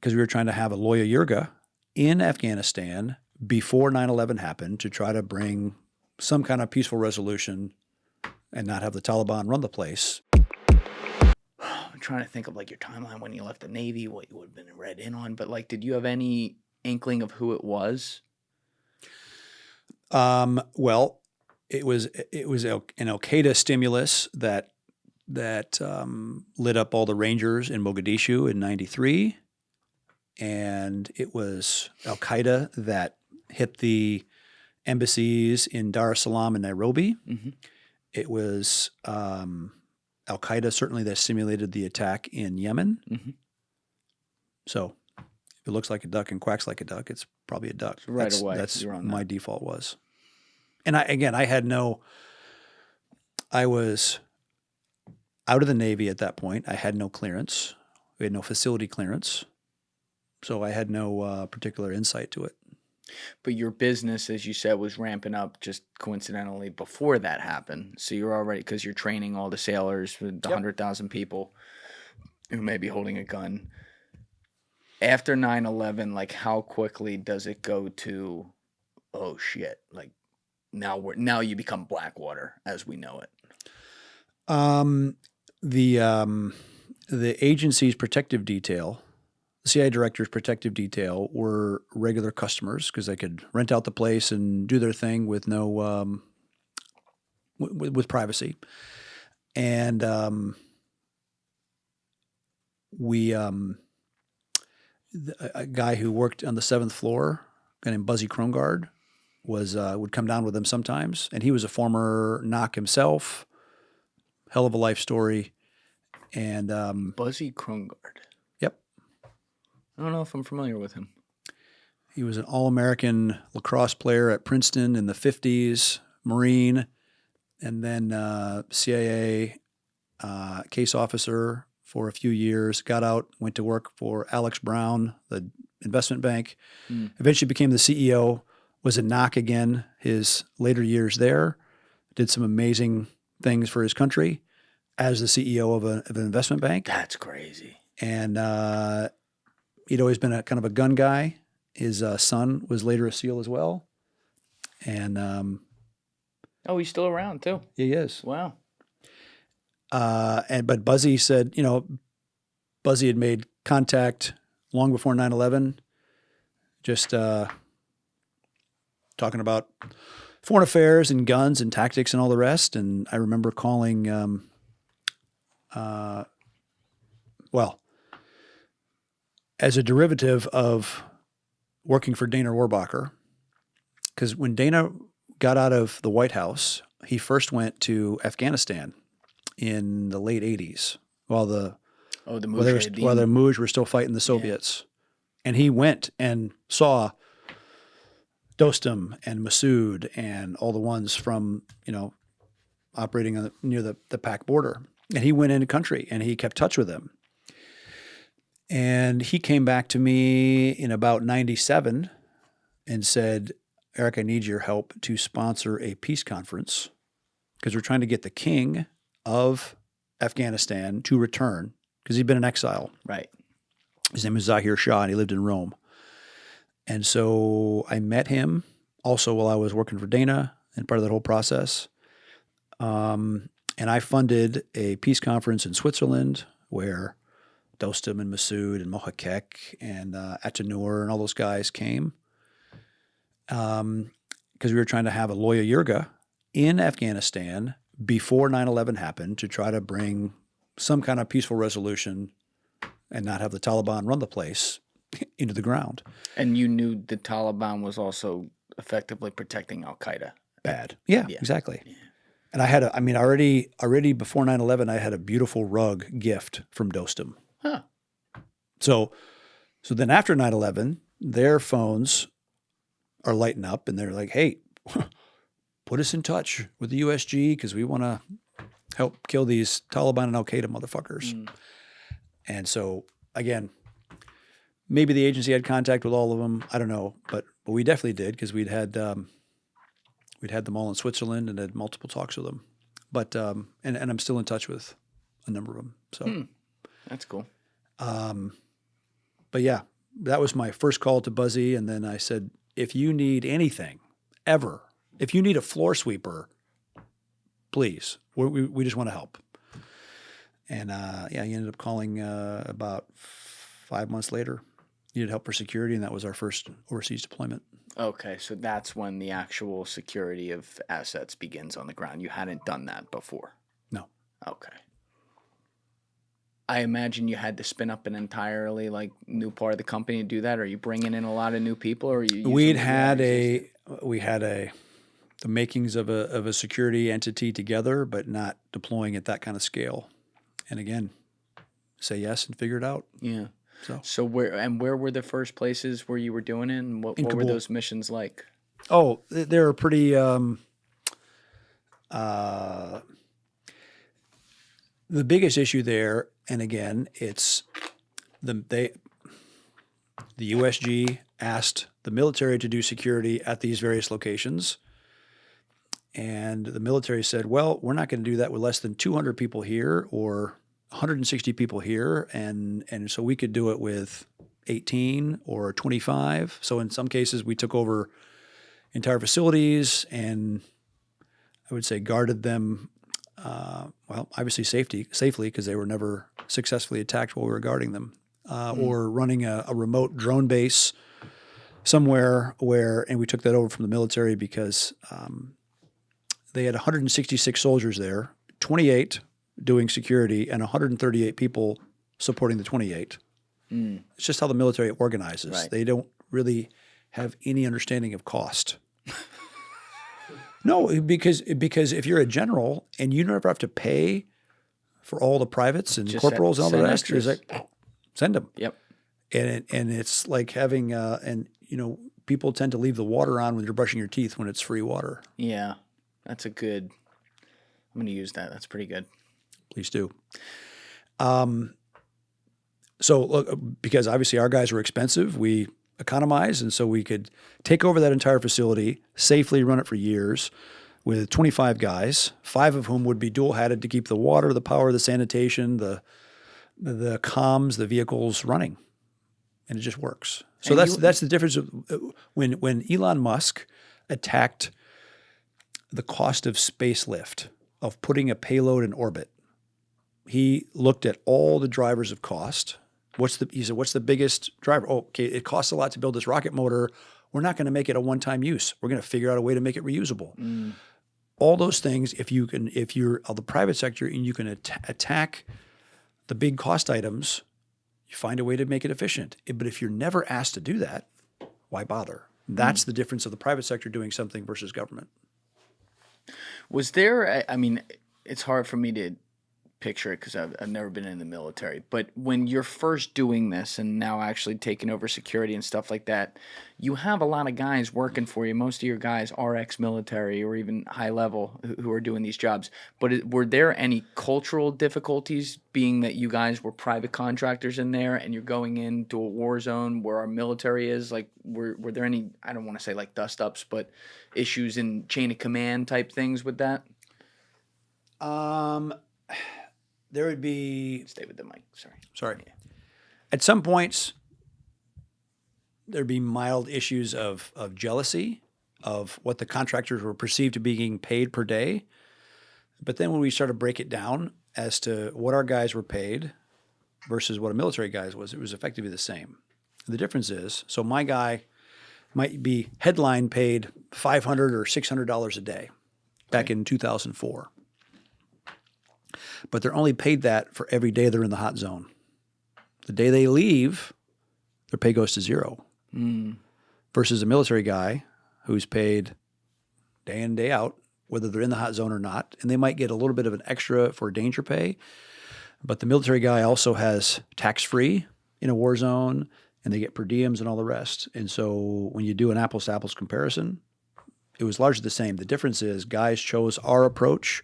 because we were trying to have a Loya Jirga in Afghanistan before 9/11 happened to try to bring some kind of peaceful resolution and not have the Taliban run the place. I'm trying to think of like your timeline when you left the Navy, what you would have been read in on, but like, did you have any inkling of who it was? Well, it was an Al Qaeda stimulus that lit up all the Rangers in Mogadishu in '93, and it was Al Qaeda that hit the embassies in Dar es Salaam and Nairobi. Mm-hmm. It was Al Qaeda certainly that simulated the attack in Yemen. Mm-hmm. So if it looks like a duck and quacks like a duck, it's probably a duck. So right away, that's you're on my that. default was. And I was out of the Navy at that point. I had no clearance. We had no facility clearance. So I had no particular insight to it. But your business, as you said, was ramping up just coincidentally before that happened. So you're already, because you're training all the sailors with the 100,000 people who may be holding a gun. After 9/11, like how quickly does it go to, oh shit, like now you become Blackwater as we know it? The agency's protective detail, the CIA director's protective detail, were regular customers because they could rent out the place and do their thing with no with privacy. And a guy who worked on the 7th floor, a guy named Buzzy Krongard, would come down with them sometimes, and he was a former knock himself. Hell of a life story. And Buzzy Krongard. Yep. I don't know if I'm familiar with him. He was an All-American lacrosse player at Princeton in the 50s, Marine, and then CIA case officer for a few years, got out, went to work for Alex Brown, the investment bank, eventually became the CEO, was a knock again his later years there, did some amazing things for his country as the CEO of an investment bank. That's crazy. And he'd always been a kind of a gun guy. His son was later a SEAL as well. And oh, he's still around too. He is. Wow. But Buzzy said, Buzzy had made contact long before 9/11, just talking about foreign affairs and guns and tactics and all the rest. And I remember calling, as a derivative of working for Dana Rohrabacher, because when Dana got out of the White House, he first went to Afghanistan in the late 80s while the Mujahideen were still fighting the Soviets. Yeah. And he went and saw Dostum and Massoud and all the ones from, operating near the Pak border. And he went into country and he kept touch with them. And he came back to me in about 97 and said, Eric, I need your help to sponsor a peace conference because we're trying to get the king of Afghanistan to return because he'd been in exile. Right. His name is Zahir Shah, and he lived in Rome. And so I met him also while I was working for Dana and part of that whole process. And I funded a peace conference in Switzerland where Dostum and Massoud and Mohakek and Atanur and all those guys came because we were trying to have a Loya Jirga in Afghanistan before 9/11 happened to try to bring some kind of peaceful resolution and not have the Taliban run the place into the ground. And you knew the Taliban was also effectively protecting Al Qaeda. Bad. Yeah. Exactly. Yeah. And I had already before 9/11, I had a beautiful rug gift from Dostum. Huh. So then after 9/11, their phones are lighting up and they're like, hey, put us in touch with the USG because we want to help kill these Taliban and Al Qaeda motherfuckers. And so, again, maybe the agency had contact with all of them. I don't know, but we definitely did because we'd had them all in Switzerland and had multiple talks with them. But and I'm still in touch with a number of them. So that's cool. But yeah, that was my first call to Buzzy. And then I said, if you need anything ever, if you need a floor sweeper, please, we just want to help. And he ended up calling about 5 months later. Needed help for security, and that was our first overseas deployment. Okay, so that's when the actual security of assets begins on the ground. You hadn't done that before. No. Okay. I imagine you had to spin up an entirely new part of the company to do that. Are you bringing in a lot of new people, or are you? We had the makings of a security entity together, but not deploying at that kind of scale. And again, say yes and figure it out. Yeah. So where were the first places where you were doing it, and what were those missions like? Oh, they're pretty. The biggest issue there, and again, it's the USG asked the military to do security at these various locations, and the military said, "Well, we're not going to do that with less than 200 people here or 160 people here, and so we could do it with 18 or 25. So in some cases, we took over entire facilities and I would say guarded them, obviously safely because they were never successfully attacked while we were guarding them, or running a remote drone base somewhere and we took that over from the military because they had 166 soldiers there, 28 doing security, and 138 people supporting the 28. It's just how the military organizes. Right. They don't really have any understanding of cost. No, because if you're a general and you never have to pay for all the privates and Just corporals and all the send rest, it's like, send them. Yep. And it's like having people tend to leave the water on when you're brushing your teeth when it's free water. Yeah, that's a good. I'm going to use that. That's pretty good. Please do. So look, because obviously our guys were expensive, we economized, and so we could take over that entire facility, safely run it for years with 25 guys, 5 of whom would be dual-hatted to keep the water, the power, the sanitation, the comms, the vehicles running. And it just works. So that's the difference of when Elon Musk attacked the cost of space lift, of putting a payload in orbit. He looked at all the drivers of cost. He said, what's the biggest driver? Oh, okay, it costs a lot to build this rocket motor. We're not going to make it a one-time use. We're going to figure out a way to make it reusable. All those things, if you're the private sector and you can attack the big cost items, you find a way to make it efficient. But if you're never asked to do that, why bother? That's the difference of the private sector doing something versus government. Was there? I mean, it's hard for me to picture it because I've never been in the military. But when you're first doing this and now actually taking over security and stuff like that, you have a lot of guys working for you. Most of your guys are ex-military or even high level who are doing these jobs. But were there any cultural difficulties, being that you guys were private contractors in there and you're going into a war zone where our military is? Like, were there any, I don't want to say like dust-ups, but issues in chain of command type things with that? There would be... Stay with the mic, Sorry. Yeah. At some points, there'd be mild issues of jealousy of what the contractors were perceived to be getting paid per day. But then when we started to break it down as to what our guys were paid versus what a military guy's was, it was effectively the same. The difference is, so my guy might be headline paid $500 or $600 a day back in 2004. But they're only paid that for every day they're in the hot zone. The day they leave, their pay goes to zero. Versus a military guy who's paid day in, day out, whether they're in the hot zone or not. And they might get a little bit of an extra for danger pay. But the military guy also has tax-free in a war zone, and they get per diems and all the rest. And so when you do an apples-to-apples comparison, it was largely the same. The difference is guys chose our approach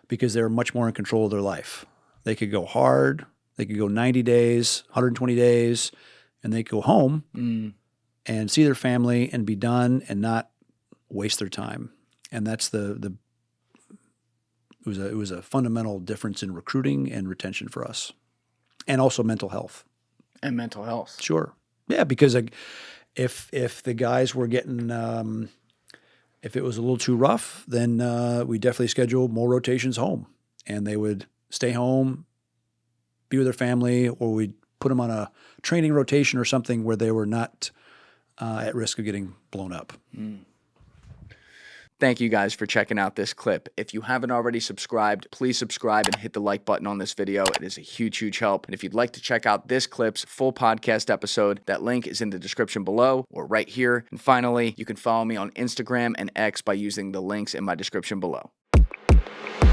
because they were much more in control of their life. They could go hard, they could go 90 days, 120 days, and they could go home and see their family and be done and not waste their time. And that's it was a fundamental difference in recruiting and retention for us. And also mental health. And mental health. Sure. Yeah, because like, if the guys were getting if it was a little too rough, then we definitely scheduled more rotations home, and they would stay home, be with their family, or we'd put them on a training rotation or something where they were not at risk of getting blown up. Thank you guys for checking out this clip. If you haven't already subscribed, please subscribe and hit the like button on this video. It is a huge, huge help. And if you'd like to check out this clip's full podcast episode, that link is in the description below or right here. And finally, you can follow me on Instagram and X by using the links in my description below.